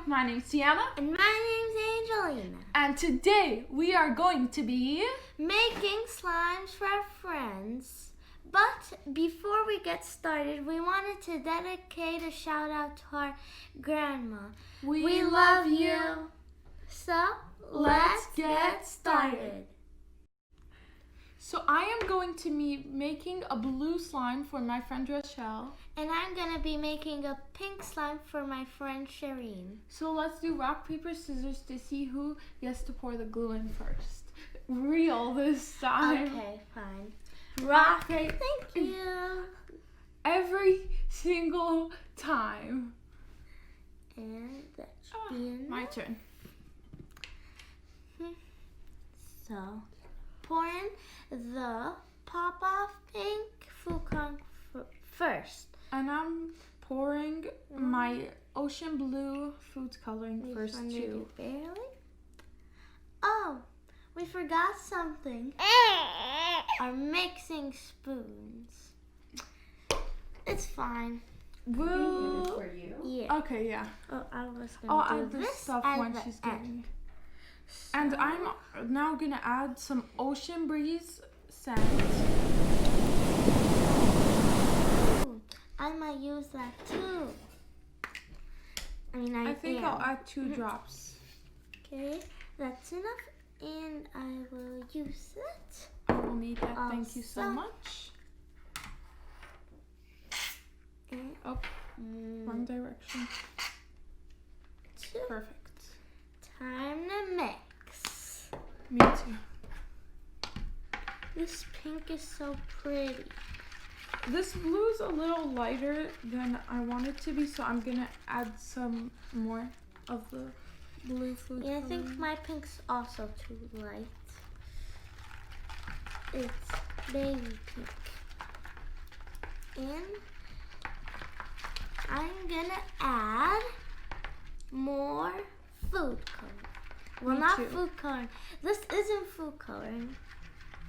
my name's Tiana. And my name's Angelina. And today we are going to be making slimes for our friends. But before we get started, we wanted to dedicate a shout out to our grandma. We love you. So, let's get started. So I am going to be making a blue slime for my friend Rochelle. And I'm going to be making a pink slime for my friend Shireen. So let's do rock, paper, scissors to see who gets to pour the glue in first. Real this time. Okay, fine. Rock, paper, thank you. Every single time. And that should be in my there. turn. So, pour in the pop-off pink food coloring first. And I'm pouring my ocean blue food coloring first too. Barely. Oh, we forgot something. Our mixing spoons. It's fine. Will for you? Yeah. Okay, yeah. Oh, I was I'll gonna add do this this stuff at when the she's end. doing it. And I'm now gonna add some ocean breeze scent. Ooh, I might use that too. I think am. I'll add 2 drops. Okay, that's enough, and I will use it. I will need that. Thank you so Also- much. And Oh, wrong direction. Perfect. time to mix. Me too. This pink is so pretty. This blue is a little lighter than I want it to be, so I'm gonna add some more of the blue food Yeah, I think coloring. my pink's also too light. It's baby pink. And I'm gonna add more food coloring. Well, Me not too. food coloring. This isn't food coloring.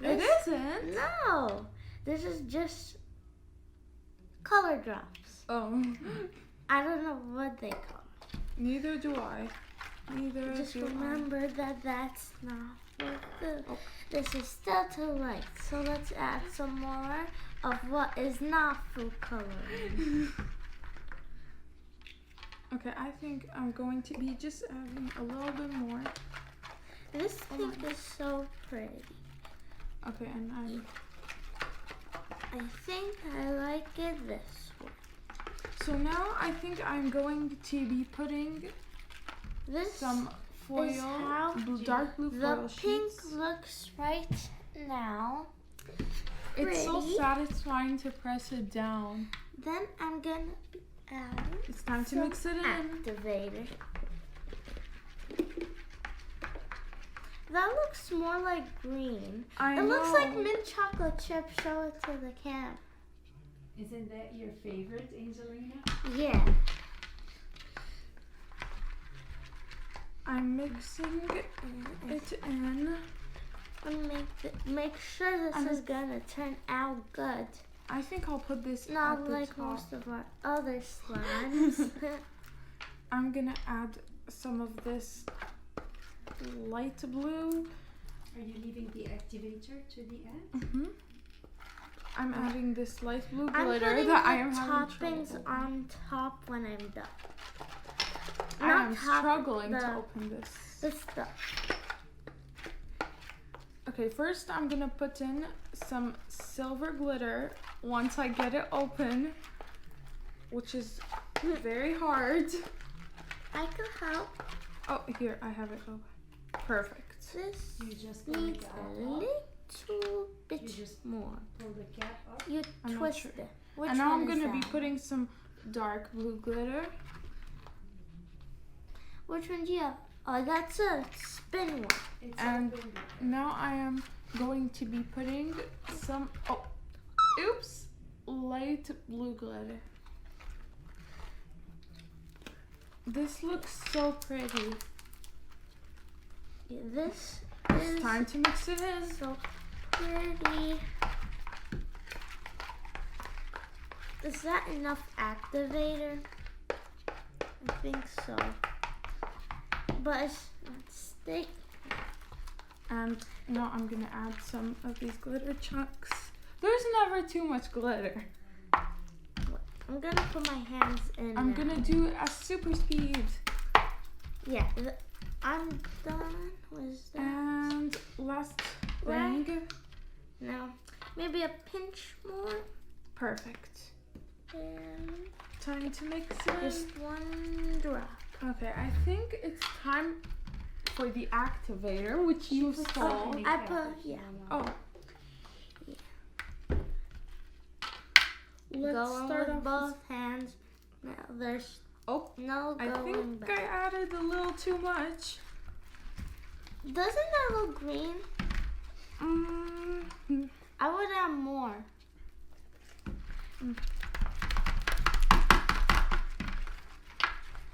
It This- isn't? No. This is just color drops. Oh, I don't know what they call it. neither do I. Neither Just do remember that that's not what the... Oh. This is still too light. So let's add some more of what is not food coloring. Okay, I think I'm going to be just adding a little bit more. This pink is so pretty. Okay, and I think I like it this way. so now I think I'm going to be putting This some is how foil, dark blue the foil pink sheets. looks right now. It's so pretty. satisfying to press it down. Then I'm gonna be adding It's time to some mix it in. activator. That looks more like green. I It looks know. like mint chocolate chip. Show it to the cam. Isn't that your favorite, Angelina? Yeah. I'm mixing it in. And make sure this And is gonna turn out good. I think I'll put this Not at the like top. most of our other slimes. I'm gonna add some of this light blue. Are you leaving the activator to the end? I'm adding this light blue I'm glitter putting that the I am having toppings trouble. on top when I'm done. I Not am top, struggling to the- open this. The stuff. Okay, first I'm gonna put in some silver glitter once I get it open, which is very hard. I could help. Oh, here, I have it open. Perfect. This You just pull needs it a out. little bit You just more. pull the cap up. You I'm not twist sure. it. Which And now one I'm is gonna be that? putting some dark blue glitter. Which one do you have? Oh, that's a spin one. It's And open. now I am going to be putting some, oops, light blue glitter. This looks so pretty. Yeah, this It's is time to mix it in. so pretty. Is that enough activator? I think so. but it's not stick. And now I'm gonna add some of these glitter chunks. There's never too much glitter. I'm gonna put my hands in. I'm now. gonna do it at super speed. Yeah, I'm done with that. And last Right. thing. Now, maybe a pinch more. Perfect. And Time to mix it. just one drop. Okay, I think it's time for the activator, which you stole. I put, yeah. Oh, let's Going start with off both hands. Now there's Oh, no I going think back. I added a little too much. Doesn't that look green? Mm, I would add more.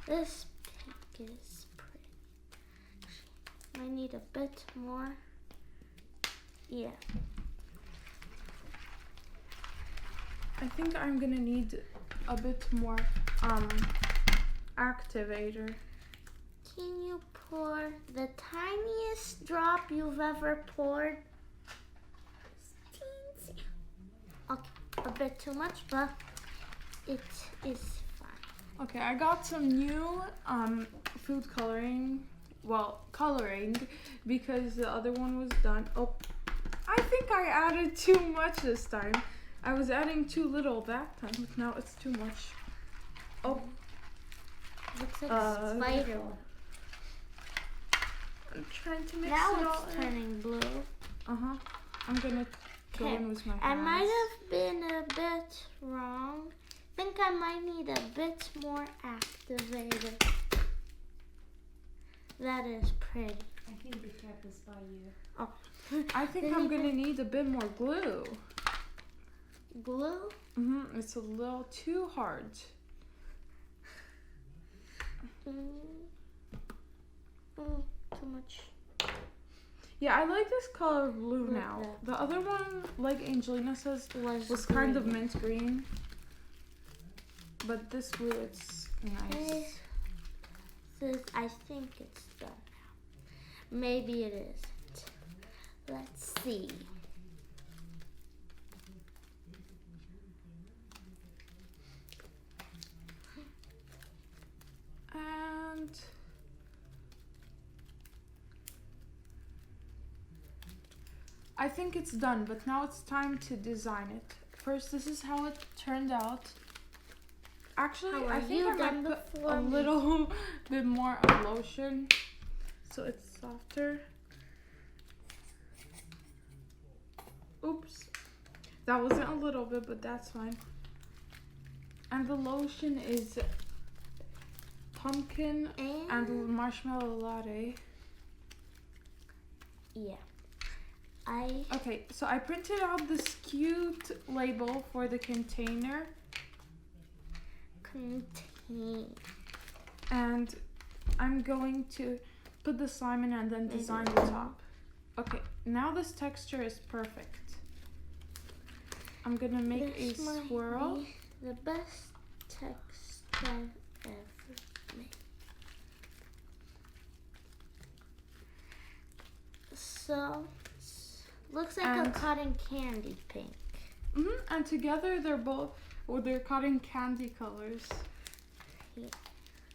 This pink is pretty. I need a bit more. Yeah. I think I'm gonna need a bit more activator. Can you pour the tiniest drop you've ever poured? Teensy. Okay, a bit too much, but it is fine. Okay, I got some new food coloring. Well, coloring because the other one was done. Oh, I think I added too much this time. I was adding too little that time, but now it's too much. Oh, Looks like a spider. I'm trying to mix Now it all it's in. turning blue. Uh-huh. I'm gonna go Okay, in with my hands. I might have been a bit wrong. Think I might need a bit more activator. That is pretty. I think the cap is by you. I think I'm gonna need a bit more glue. Glue? It's a little too hard. Too much. Yeah, I like this color of blue Like now. that. The other one, like Angelina says, was green. kind of mint green. But this blue, it's Okay. nice. I think it's done now. Maybe it isn't. Let's see. And I think it's done, but now it's time to design it. First, this is how it turned out. Actually, How I are think you I done might put before a me? little bit more of lotion so it's softer. Oops. That wasn't a little bit, but that's fine. And the lotion is pumpkin and marshmallow latte. Yeah. Okay, so I printed out this cute label for the container. And I'm going to put the slime in and then design the top. Okay, now this texture is perfect. I'm gonna make This a might swirl. be the best text I've ever made. So, looks like a And- cotton candy pink. And together they're cotton candy colors. Yeah.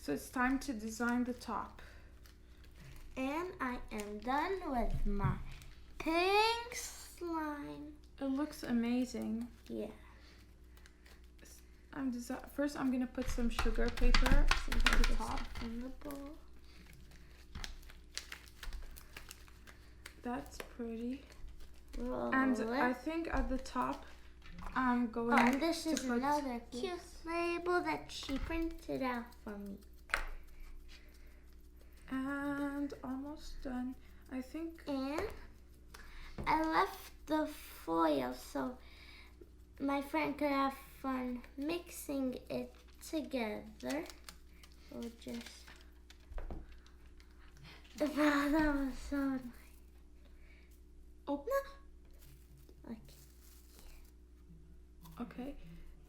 So it's time to design the top. And I am done with my pink slime. It looks amazing. Yeah. First I'm gonna put some sugar paper at the top. In the bowl. That's pretty. Roll And it. I think at the top I'm going Oh, and this to is put another cute label that she printed out for me. and almost done. I think And I left the foil so my friend could have fun mixing it together. We'll just... Wow, that was so nice. Oh. No. okay.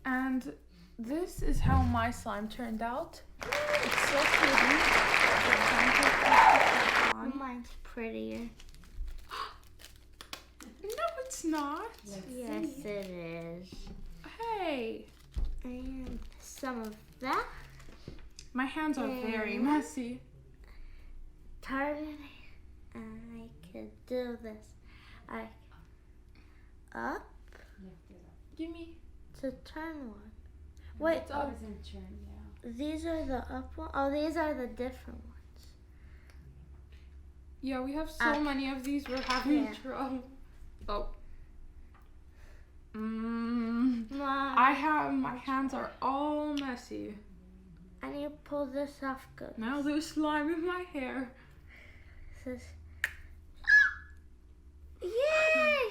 And this is how my slime turned out. It's so pretty. Mine's prettier. No, it's not. Yes, it is. Hey. And some of that. My hands are very messy. Turn. I could do this. Up Give me. to turn one. Wait, It's always in turn, yeah. these are the up one. Oh, these are the different ones. Yeah, we have so many of these. We're having trouble. Oh. Mom, My hands are all messy. I need to pull this off good. Now there's slime in my hair. This is... Yay!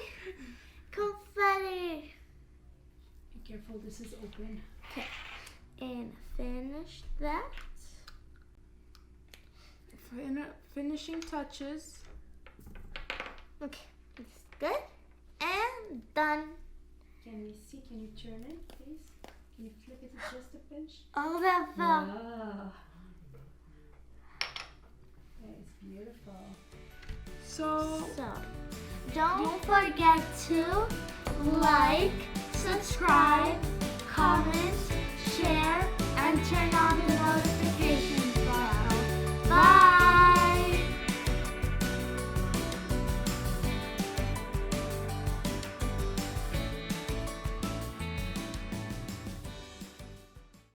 Confetti! Be careful, this is open. Okay, and finish that. Finishing touches. Okay, it's good and done. Can we see? Can you turn it, please? Can you flip it just a pinch? Oh, that fell. Wow. That is beautiful. So Don't forget to like, subscribe, comment, share, and turn on the